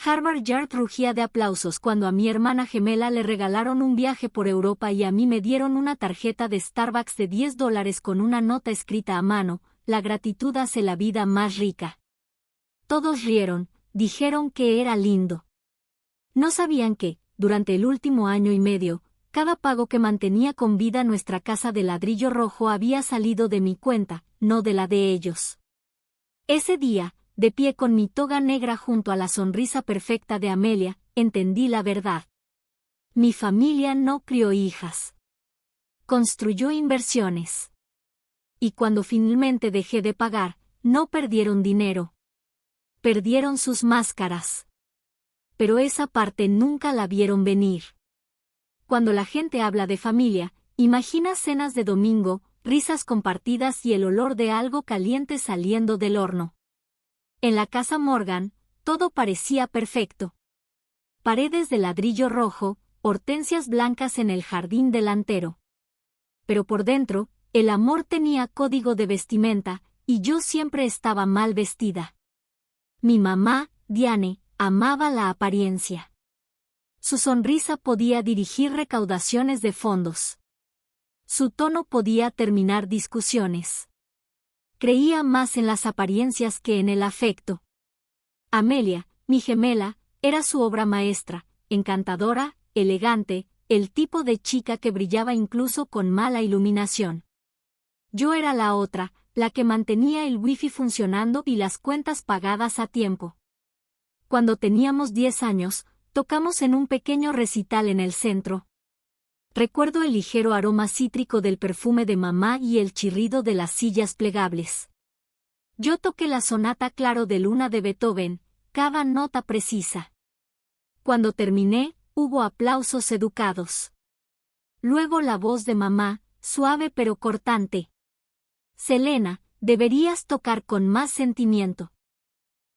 Harvard Yard rugía de aplausos cuando a mi hermana gemela le regalaron un viaje por Europa y a mí me dieron una tarjeta de Starbucks de $10 con una nota escrita a mano: la gratitud hace la vida más rica. Todos rieron, dijeron que era lindo. No sabían que, durante el último año y medio, cada pago que mantenía con vida nuestra casa de ladrillo rojo había salido de mi cuenta, no de la de ellos. Ese día, de pie con mi toga negra junto a la sonrisa perfecta de Amelia, entendí la verdad. Mi familia no crió hijas. Construyó inversiones. Y cuando finalmente dejé de pagar, no perdieron dinero. Perdieron sus máscaras. Pero esa parte nunca la vieron venir. Cuando la gente habla de familia, imagina cenas de domingo, risas compartidas y el olor de algo caliente saliendo del horno. En la casa Morgan, todo parecía perfecto. Paredes de ladrillo rojo, hortensias blancas en el jardín delantero. Pero por dentro, el amor tenía código de vestimenta, y yo siempre estaba mal vestida. Mi mamá, Diane, amaba la apariencia. Su sonrisa podía dirigir recaudaciones de fondos. Su tono podía terminar discusiones. Creía más en las apariencias que en el afecto. Amelia, mi gemela, era su obra maestra, encantadora, elegante, el tipo de chica que brillaba incluso con mala iluminación. Yo era la otra, la que mantenía el wifi funcionando y las cuentas pagadas a tiempo. Cuando teníamos 10 años, tocamos en un pequeño recital en el centro. Recuerdo el ligero aroma cítrico del perfume de mamá y el chirrido de las sillas plegables. Yo toqué la sonata Claro de Luna de Beethoven, cada nota precisa. Cuando terminé, hubo aplausos educados. Luego la voz de mamá, suave pero cortante. Selena, deberías tocar con más sentimiento.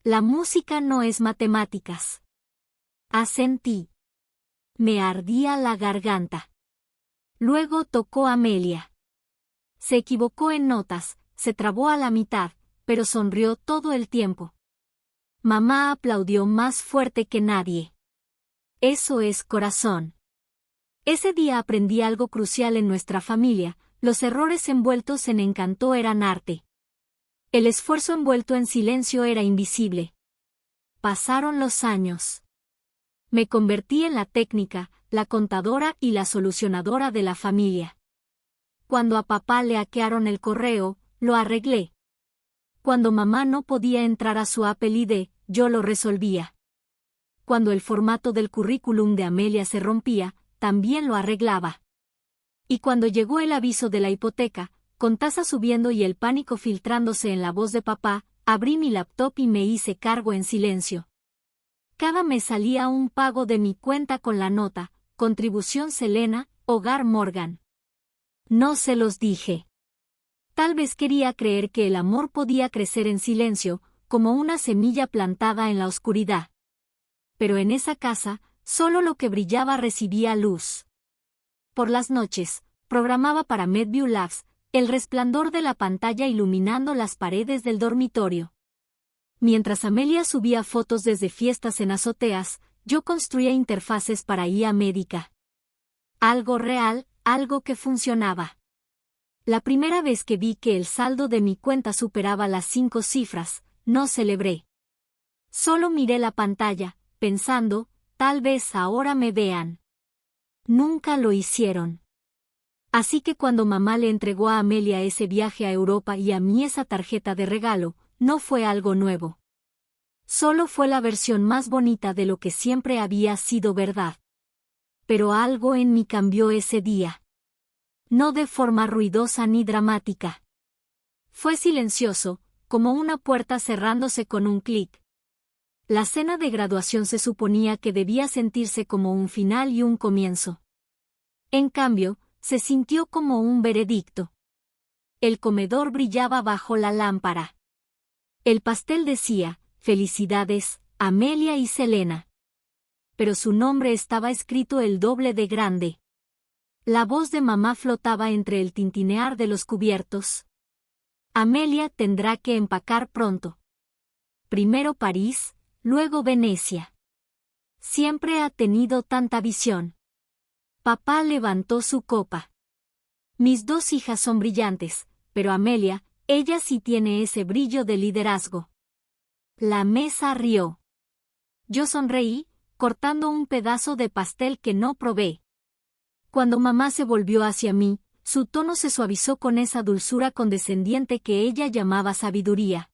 La música no es matemáticas. Asentí. Me ardía la garganta. Luego tocó Amelia. Se equivocó en notas, se trabó a la mitad, pero sonrió todo el tiempo. Mamá aplaudió más fuerte que nadie. Eso es corazón. Ese día aprendí algo crucial en nuestra familia: los errores envueltos en encanto eran arte. El esfuerzo envuelto en silencio era invisible. Pasaron los años. Me convertí en la técnica, la contadora y la solucionadora de la familia. Cuando a papá le hackearon el correo, lo arreglé. Cuando mamá no podía entrar a su Apple ID, yo lo resolvía. Cuando el formato del currículum de Amelia se rompía, también lo arreglaba. Y cuando llegó el aviso de la hipoteca, con tasa subiendo y el pánico filtrándose en la voz de papá, abrí mi laptop y me hice cargo en silencio. Cada mes salía un pago de mi cuenta con la nota: contribución Selena, hogar Morgan. No se los dije. Tal vez quería creer que el amor podía crecer en silencio, como una semilla plantada en la oscuridad. Pero en esa casa, solo lo que brillaba recibía luz. Por las noches, programaba para Medview Labs, el resplandor de la pantalla iluminando las paredes del dormitorio. Mientras Amelia subía fotos desde fiestas en azoteas, yo construía interfaces para IA médica. Algo real, algo que funcionaba. La primera vez que vi que el saldo de mi cuenta superaba las 5 cifras, no celebré. Solo miré la pantalla, pensando, tal vez ahora me vean. Nunca lo hicieron. Así que cuando mamá le entregó a Amelia ese viaje a Europa y a mí esa tarjeta de regalo, no fue algo nuevo. Solo fue la versión más bonita de lo que siempre había sido verdad. Pero algo en mí cambió ese día. No de forma ruidosa ni dramática. Fue silencioso, como una puerta cerrándose con un clic. La cena de graduación se suponía que debía sentirse como un final y un comienzo. En cambio, se sintió como un veredicto. El comedor brillaba bajo la lámpara. El pastel decía: felicidades, Amelia y Selena. Pero su nombre estaba escrito el doble de grande. La voz de mamá flotaba entre el tintinear de los cubiertos. Amelia tendrá que empacar pronto. Primero París, luego Venecia. Siempre ha tenido tanta visión. Papá levantó su copa. Mis dos hijas son brillantes, pero Amelia, ella sí tiene ese brillo de liderazgo. La mesa rió. Yo sonreí, cortando un pedazo de pastel que no probé. Cuando mamá se volvió hacia mí, su tono se suavizó con esa dulzura condescendiente que ella llamaba sabiduría.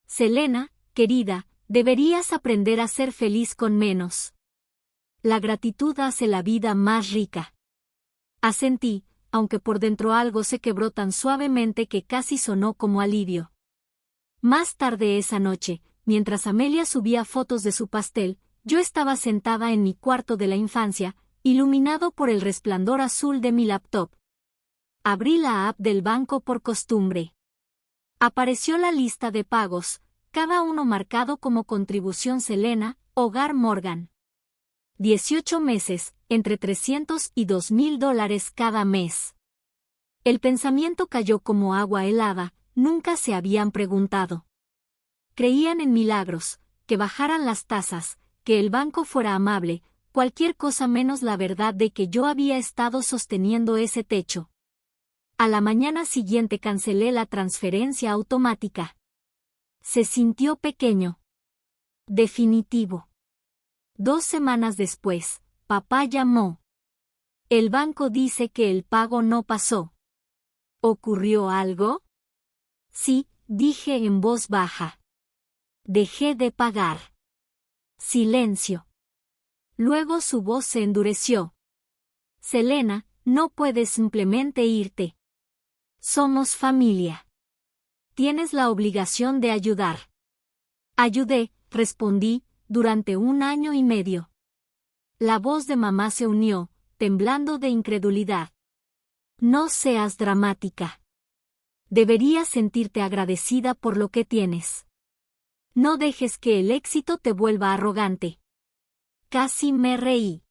Selena, querida, deberías aprender a ser feliz con menos. La gratitud hace la vida más rica. Asentí, aunque por dentro algo se quebró tan suavemente que casi sonó como alivio. Más tarde esa noche, mientras Amelia subía fotos de su pastel, yo estaba sentada en mi cuarto de la infancia, iluminado por el resplandor azul de mi laptop. Abrí la app del banco por costumbre. Apareció la lista de pagos, cada uno marcado como contribución Selena, Hogar Morgan. 18 meses, entre $300 y $2,000 cada mes. El pensamiento cayó como agua helada, nunca se habían preguntado. Creían en milagros, que bajaran las tasas, que el banco fuera amable, cualquier cosa menos la verdad de que yo había estado sosteniendo ese techo. A la mañana siguiente cancelé la transferencia automática. Se sintió pequeño. Definitivo. 2 semanas después, papá llamó. El banco dice que el pago no pasó. ¿Ocurrió algo? Sí, dije en voz baja. Dejé de pagar. Silencio. Luego su voz se endureció. Selena, no puedes simplemente irte. Somos familia. Tienes la obligación de ayudar. Ayudé, respondí, durante 1 año y medio. La voz de mamá se unió, temblando de incredulidad. No seas dramática. Deberías sentirte agradecida por lo que tienes. No dejes que el éxito te vuelva arrogante. Casi me reí.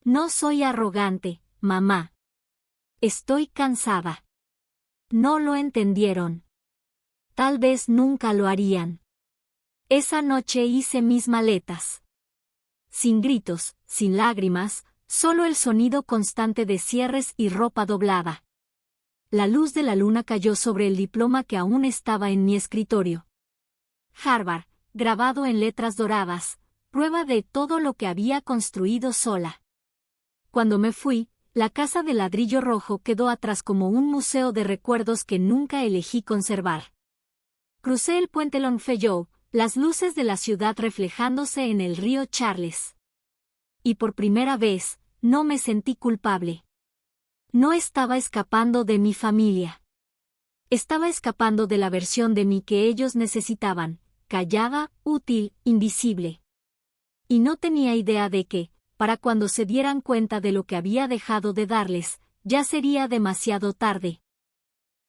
No soy arrogante, mamá. Estoy cansada. No lo entendieron. Tal vez nunca lo harían. Esa noche hice mis maletas. Sin gritos, sin lágrimas, solo el sonido constante de cierres y ropa doblada. La luz de la luna cayó sobre el diploma que aún estaba en mi escritorio. Harvard, grabado en letras doradas, prueba de todo lo que había construido sola. Cuando me fui, la casa de ladrillo rojo quedó atrás como un museo de recuerdos que nunca elegí conservar. Crucé el puente Longfellow, las luces de la ciudad reflejándose en el río Charles. Y por primera vez, no me sentí culpable. No estaba escapando de mi familia. Estaba escapando de la versión de mí que ellos necesitaban, callada, útil, invisible. Y no tenía idea de que, para cuando se dieran cuenta de lo que había dejado de darles, ya sería demasiado tarde.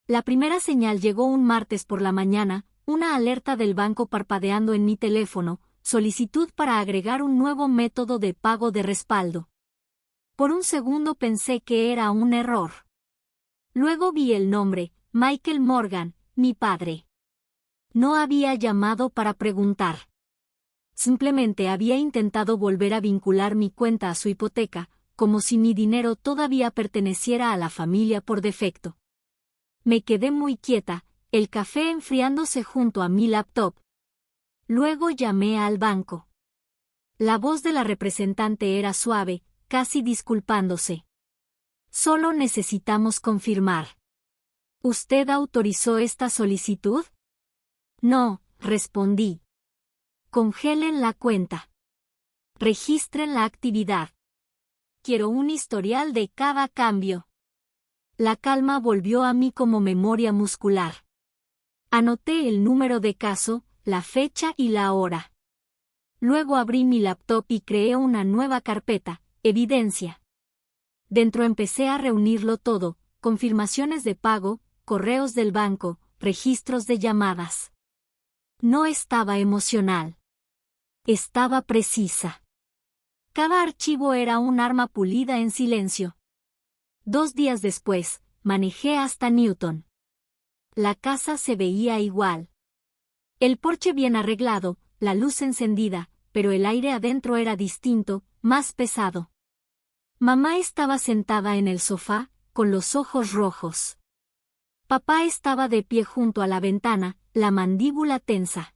La primera señal llegó un martes por la mañana, una alerta del banco parpadeando en mi teléfono, solicitud para agregar un nuevo método de pago de respaldo. Por un segundo pensé que era un error. Luego vi el nombre, Michael Morgan, mi padre. No había llamado para preguntar. Simplemente había intentado volver a vincular mi cuenta a su hipoteca, como si mi dinero todavía perteneciera a la familia por defecto. Me quedé muy quieta, el café enfriándose junto a mi laptop. Luego llamé al banco. La voz de la representante era suave, casi disculpándose. Solo necesitamos confirmar. ¿Usted autorizó esta solicitud? No, respondí. Congelen la cuenta. Registren la actividad. Quiero un historial de cada cambio. La calma volvió a mí como memoria muscular. Anoté el número de caso, la fecha y la hora. Luego abrí mi laptop y creé una nueva carpeta, evidencia. Dentro empecé a reunirlo todo, confirmaciones de pago, correos del banco, registros de llamadas. No estaba emocional. Estaba precisa. Cada archivo era un arma pulida en silencio. 2 días después, manejé hasta Newton. La casa se veía igual. El porche bien arreglado, la luz encendida, pero el aire adentro era distinto, más pesado. Mamá estaba sentada en el sofá, con los ojos rojos. Papá estaba de pie junto a la ventana, la mandíbula tensa.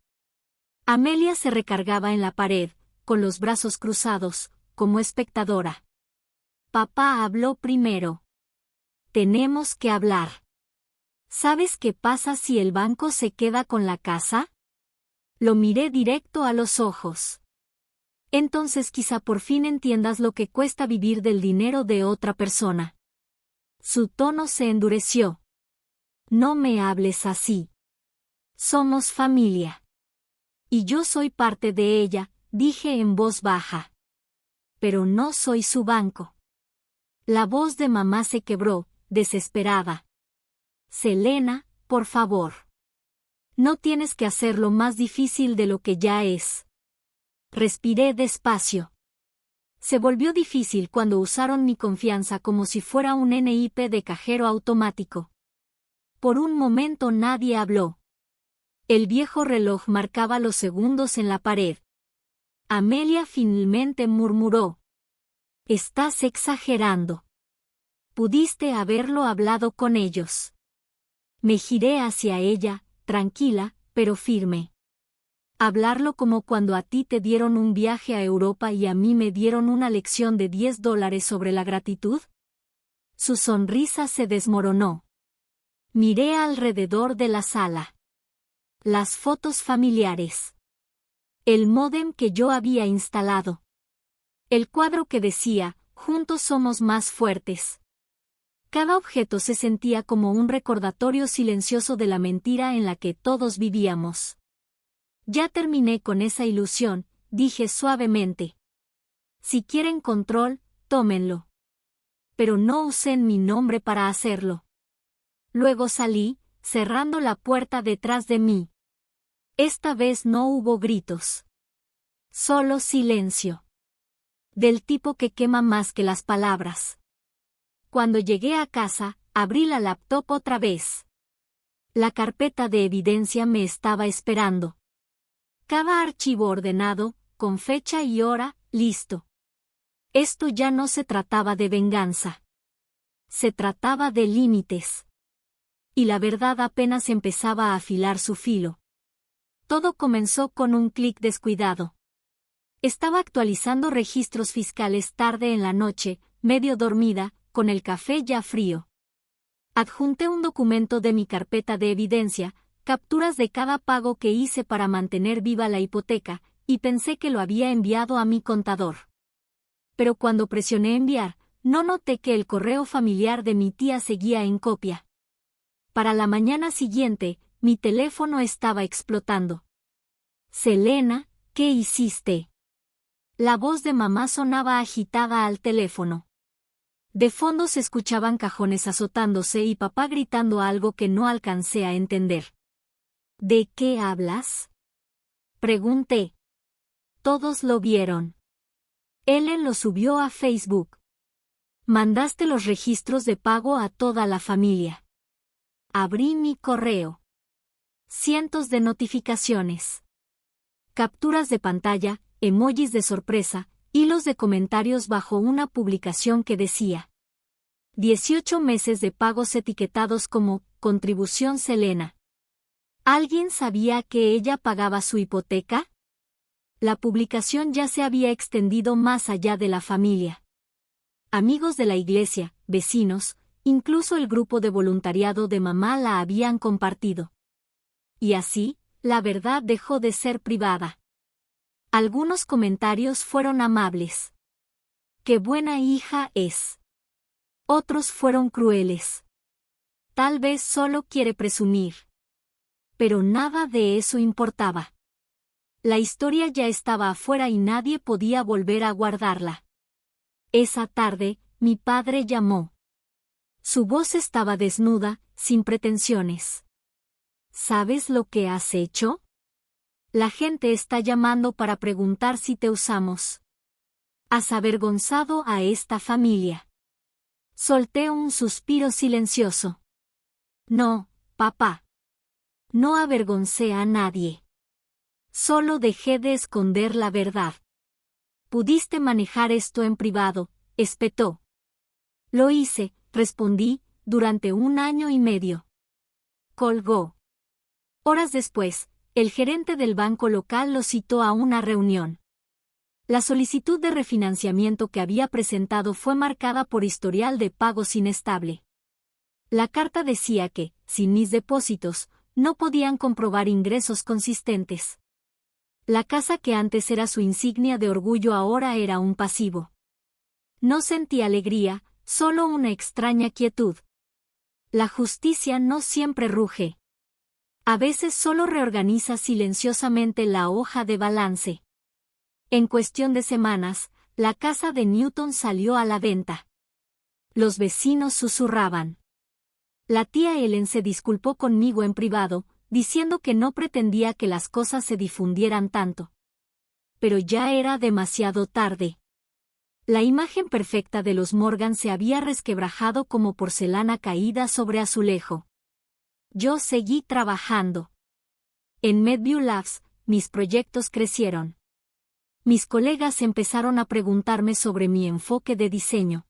Amelia se recargaba en la pared, con los brazos cruzados, como espectadora. Papá habló primero. Tenemos que hablar. ¿Sabes qué pasa si el banco se queda con la casa? Lo miré directo a los ojos. Entonces quizá por fin entiendas lo que cuesta vivir del dinero de otra persona. Su tono se endureció. No me hables así. Somos familia. Y yo soy parte de ella, dije en voz baja. Pero no soy su banco. La voz de mamá se quebró, desesperada. Selena, por favor. No tienes que hacerlo más difícil de lo que ya es. Respiré despacio. Se volvió difícil cuando usaron mi confianza como si fuera un NIP de cajero automático. Por un momento nadie habló. El viejo reloj marcaba los segundos en la pared. Amelia finalmente murmuró. Estás exagerando. Pudiste haberlo hablado con ellos. Me giré hacia ella, tranquila, pero firme. Hablarlo como cuando a ti te dieron un viaje a Europa y a mí me dieron una lección de $10 sobre la gratitud. Su sonrisa se desmoronó. Miré alrededor de la sala. Las fotos familiares. El módem que yo había instalado. El cuadro que decía, juntos somos más fuertes. Cada objeto se sentía como un recordatorio silencioso de la mentira en la que todos vivíamos. Ya terminé con esa ilusión, dije suavemente. Si quieren control, tómenlo. Pero no usen mi nombre para hacerlo. Luego salí, cerrando la puerta detrás de mí. Esta vez no hubo gritos. Solo silencio. Del tipo que quema más que las palabras. Cuando llegué a casa, abrí la laptop otra vez. La carpeta de evidencia me estaba esperando. Cada archivo ordenado, con fecha y hora, listo. Esto ya no se trataba de venganza. Se trataba de límites. Y la verdad apenas empezaba a afilar su filo. Todo comenzó con un clic descuidado. Estaba actualizando registros fiscales tarde en la noche, medio dormida, con el café ya frío. Adjunté un documento de mi carpeta de evidencia, capturas de cada pago que hice para mantener viva la hipoteca, y pensé que lo había enviado a mi contador. Pero cuando presioné enviar, no noté que el correo familiar de mi tía seguía en copia. Para la mañana siguiente, mi teléfono estaba explotando. Selena, ¿qué hiciste? La voz de mamá sonaba agitada al teléfono. De fondo se escuchaban cajones azotándose y papá gritando algo que no alcancé a entender. ¿De qué hablas? Pregunté. Todos lo vieron. Ellen lo subió a Facebook. Mandaste los registros de pago a toda la familia. Abrí mi correo. Cientos de notificaciones. Capturas de pantalla, emojis de sorpresa, hilos de comentarios bajo una publicación que decía 18 meses de pagos etiquetados como contribución Selena. ¿Alguien sabía que ella pagaba su hipoteca? La publicación ya se había extendido más allá de la familia. Amigos de la iglesia, vecinos, incluso el grupo de voluntariado de mamá la habían compartido. Y así, la verdad dejó de ser privada. Algunos comentarios fueron amables. ¡Qué buena hija es! Otros fueron crueles. Tal vez solo quiere presumir. Pero nada de eso importaba. La historia ya estaba afuera y nadie podía volver a guardarla. Esa tarde, mi padre llamó. Su voz estaba desnuda, sin pretensiones. ¿Sabes lo que has hecho? La gente está llamando para preguntar si te usamos. Has avergonzado a esta familia. Solté un suspiro silencioso. No, papá. No avergoncé a nadie. Solo dejé de esconder la verdad. Pudiste manejar esto en privado, espetó. Lo hice, respondí, durante 1 año y medio. Colgó. Horas después, el gerente del banco local lo citó a una reunión. La solicitud de refinanciamiento que había presentado fue marcada por historial de pagos inestable. La carta decía que, sin mis depósitos, no podían comprobar ingresos consistentes. La casa que antes era su insignia de orgullo ahora era un pasivo. No sentí alegría, solo una extraña quietud. La justicia no siempre ruge. A veces solo reorganiza silenciosamente la hoja de balance. En cuestión de semanas, la casa de Newton salió a la venta. Los vecinos susurraban. La tía Ellen se disculpó conmigo en privado, diciendo que no pretendía que las cosas se difundieran tanto. Pero ya era demasiado tarde. La imagen perfecta de los Morgan se había resquebrajado como porcelana caída sobre azulejo. Yo seguí trabajando. En Medview Labs, mis proyectos crecieron. Mis colegas empezaron a preguntarme sobre mi enfoque de diseño.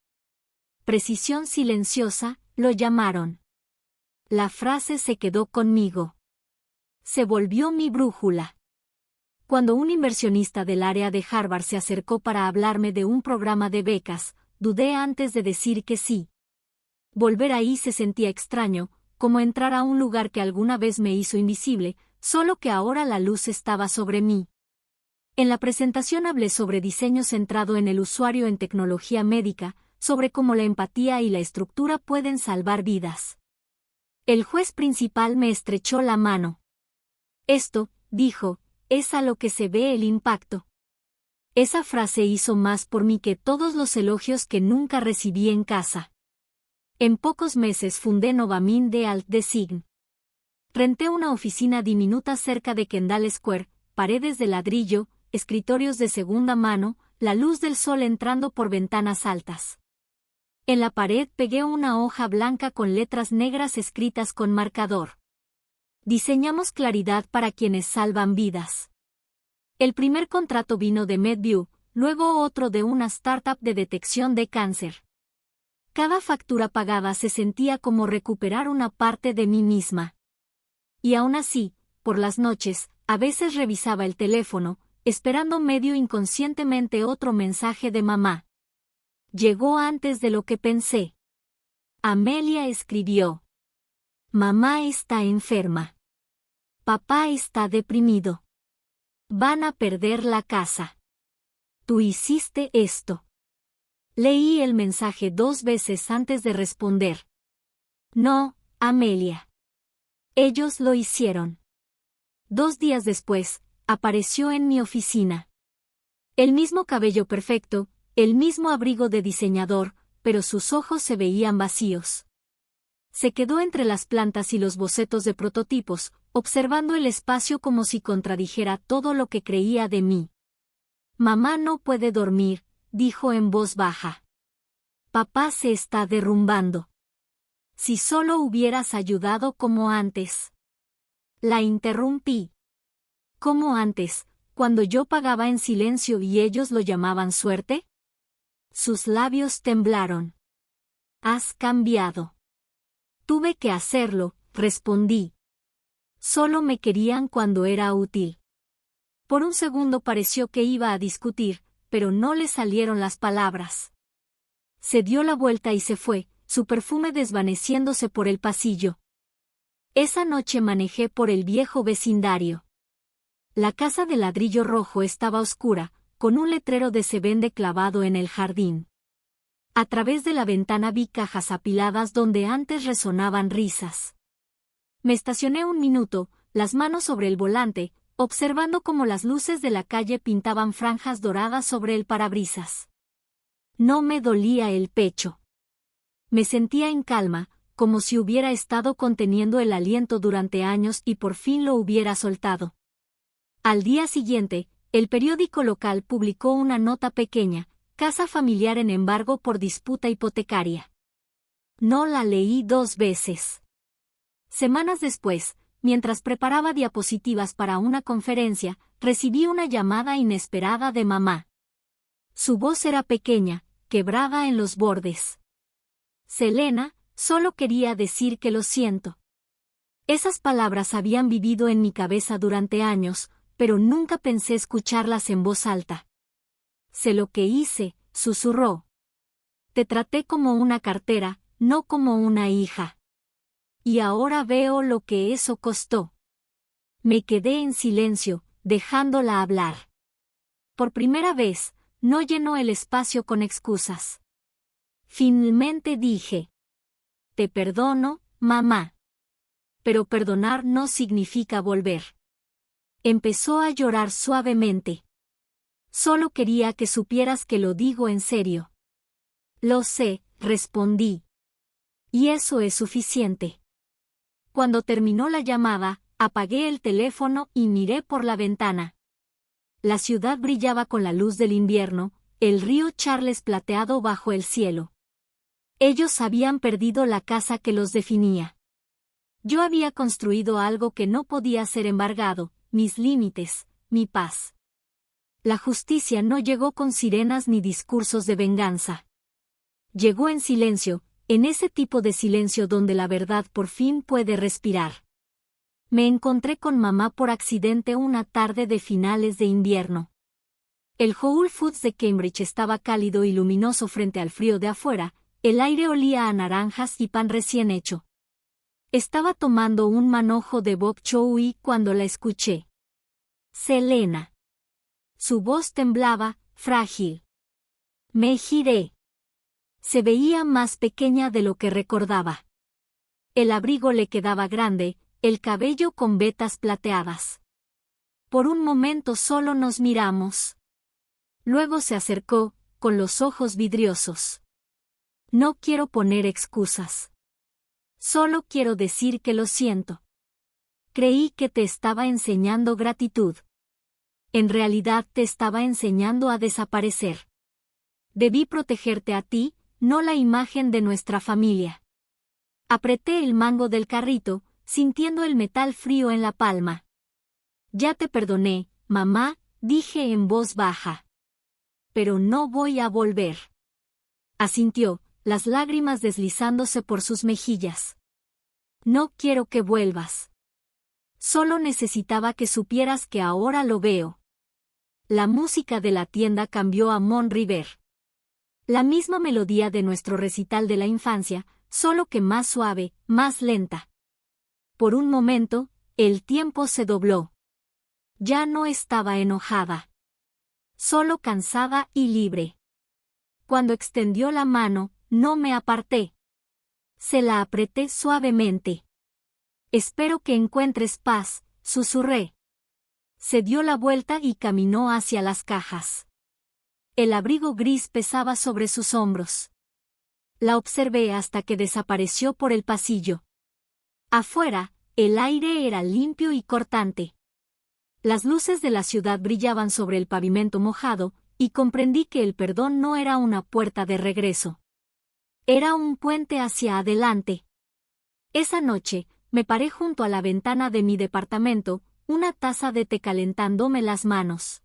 Precisión silenciosa, lo llamaron. La frase se quedó conmigo. Se volvió mi brújula. Cuando un inversionista del área de Harvard se acercó para hablarme de un programa de becas, dudé antes de decir que sí. Volver ahí se sentía extraño, como entrar a un lugar que alguna vez me hizo invisible, solo que ahora la luz estaba sobre mí. En la presentación hablé sobre diseño centrado en el usuario en tecnología médica, sobre cómo la empatía y la estructura pueden salvar vidas. El juez principal me estrechó la mano. Esto, dijo, es a lo que se ve el impacto. Esa frase hizo más por mí que todos los elogios que nunca recibí en casa. En pocos meses fundé Novamin de Alt Design. Renté una oficina diminuta cerca de Kendall Square, paredes de ladrillo, escritorios de segunda mano, la luz del sol entrando por ventanas altas. En la pared pegué una hoja blanca con letras negras escritas con marcador. Diseñamos claridad para quienes salvan vidas. El primer contrato vino de Medview, luego otro de una startup de detección de cáncer. Cada factura pagada se sentía como recuperar una parte de mí misma. Y aún así, por las noches, a veces revisaba el teléfono, esperando medio inconscientemente otro mensaje de mamá. Llegó antes de lo que pensé. Amelia escribió. Mamá está enferma. Papá está deprimido. Van a perder la casa. Tú hiciste esto. Leí el mensaje 2 veces antes de responder. No, Amelia. Ellos lo hicieron. 2 días después, apareció en mi oficina. El mismo cabello perfecto, el mismo abrigo de diseñador, pero sus ojos se veían vacíos. Se quedó entre las plantas y los bocetos de prototipos, observando el espacio como si contradijera todo lo que creía de mí. Mamá no puede dormir, dijo en voz baja. Papá se está derrumbando. Si solo hubieras ayudado como antes. La interrumpí. ¿Cómo antes, cuando yo pagaba en silencio y ellos lo llamaban suerte? Sus labios temblaron. Has cambiado. Tuve que hacerlo, respondí. Solo me querían cuando era útil. Por un segundo pareció que iba a discutir, pero no le salieron las palabras. Se dio la vuelta y se fue, su perfume desvaneciéndose por el pasillo. Esa noche manejé por el viejo vecindario. La casa de ladrillo rojo estaba oscura, con un letrero de se vende clavado en el jardín. A través de la ventana vi cajas apiladas donde antes resonaban risas. Me estacioné un minuto, las manos sobre el volante, observando cómo las luces de la calle pintaban franjas doradas sobre el parabrisas. No me dolía el pecho. Me sentía en calma, como si hubiera estado conteniendo el aliento durante años y por fin lo hubiera soltado. Al día siguiente, el periódico local publicó una nota pequeña, casa familiar en embargo por disputa hipotecaria. No la leí 2 veces. Semanas después, mientras preparaba diapositivas para una conferencia, recibí una llamada inesperada de mamá. Su voz era pequeña, quebrada en los bordes. Selena, solo quería decir que lo siento. Esas palabras habían vivido en mi cabeza durante años, pero nunca pensé escucharlas en voz alta. Sé lo que hice, susurró. Te traté como una cartera, no como una hija. Y ahora veo lo que eso costó. Me quedé en silencio, dejándola hablar. Por primera vez, no llenó el espacio con excusas. Finalmente dije: te perdono, mamá. Pero perdonar no significa volver. Empezó a llorar suavemente. Solo quería que supieras que lo digo en serio. Lo sé, respondí. Y eso es suficiente. Cuando terminó la llamada, apagué el teléfono y miré por la ventana. La ciudad brillaba con la luz del invierno, el río Charles plateado bajo el cielo. Ellos habían perdido la casa que los definía. Yo había construido algo que no podía ser embargado, mis límites, mi paz. La justicia no llegó con sirenas ni discursos de venganza. Llegó en silencio, en ese tipo de silencio donde la verdad por fin puede respirar. Me encontré con mamá por accidente una tarde de finales de invierno. El Whole Foods de Cambridge estaba cálido y luminoso frente al frío de afuera, el aire olía a naranjas y pan recién hecho. Estaba tomando un manojo de bok choy cuando la escuché. Selena. Su voz temblaba, frágil. Me giré. Se veía más pequeña de lo que recordaba. El abrigo le quedaba grande, el cabello con vetas plateadas. Por un momento solo nos miramos. Luego se acercó, con los ojos vidriosos. No quiero poner excusas. Solo quiero decir que lo siento. Creí que te estaba enseñando gratitud. En realidad te estaba enseñando a desaparecer. Debí protegerte a ti, no la imagen de nuestra familia. Apreté el mango del carrito, sintiendo el metal frío en la palma. Ya te perdoné, mamá, dije en voz baja. Pero no voy a volver. Asintió, las lágrimas deslizándose por sus mejillas. No quiero que vuelvas. Solo necesitaba que supieras que ahora lo veo. La música de la tienda cambió a Mon River. La misma melodía de nuestro recital de la infancia, solo que más suave, más lenta. Por un momento, el tiempo se dobló. Ya no estaba enojada. Solo cansada y libre. Cuando extendió la mano, no me aparté. Se la apreté suavemente. Espero que encuentres paz, susurré. Se dio la vuelta y caminó hacia las cajas. El abrigo gris pesaba sobre sus hombros. La observé hasta que desapareció por el pasillo. Afuera, el aire era limpio y cortante. Las luces de la ciudad brillaban sobre el pavimento mojado, y comprendí que el perdón no era una puerta de regreso. Era un puente hacia adelante. Esa noche, me paré junto a la ventana de mi departamento, una taza de té calentándome las manos.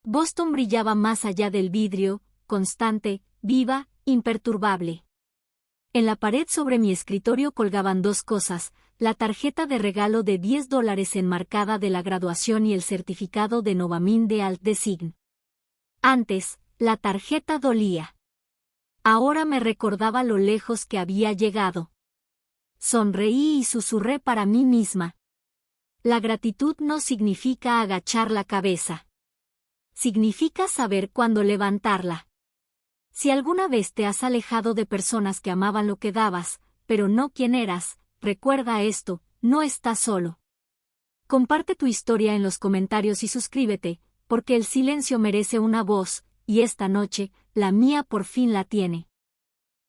Boston brillaba más allá del vidrio, constante, viva, imperturbable. En la pared sobre mi escritorio colgaban dos cosas, la tarjeta de regalo de $10 enmarcada de la graduación y el certificado de Novamin de Alt Design. Antes, la tarjeta dolía. Ahora me recordaba lo lejos que había llegado. Sonreí y susurré para mí misma. La gratitud no significa agachar la cabeza. Significa saber cuándo levantarla. Si alguna vez te has alejado de personas que amaban lo que dabas, pero no quién eras, recuerda esto, no estás solo. Comparte tu historia en los comentarios y suscríbete, porque el silencio merece una voz, y esta noche, la mía por fin la tiene.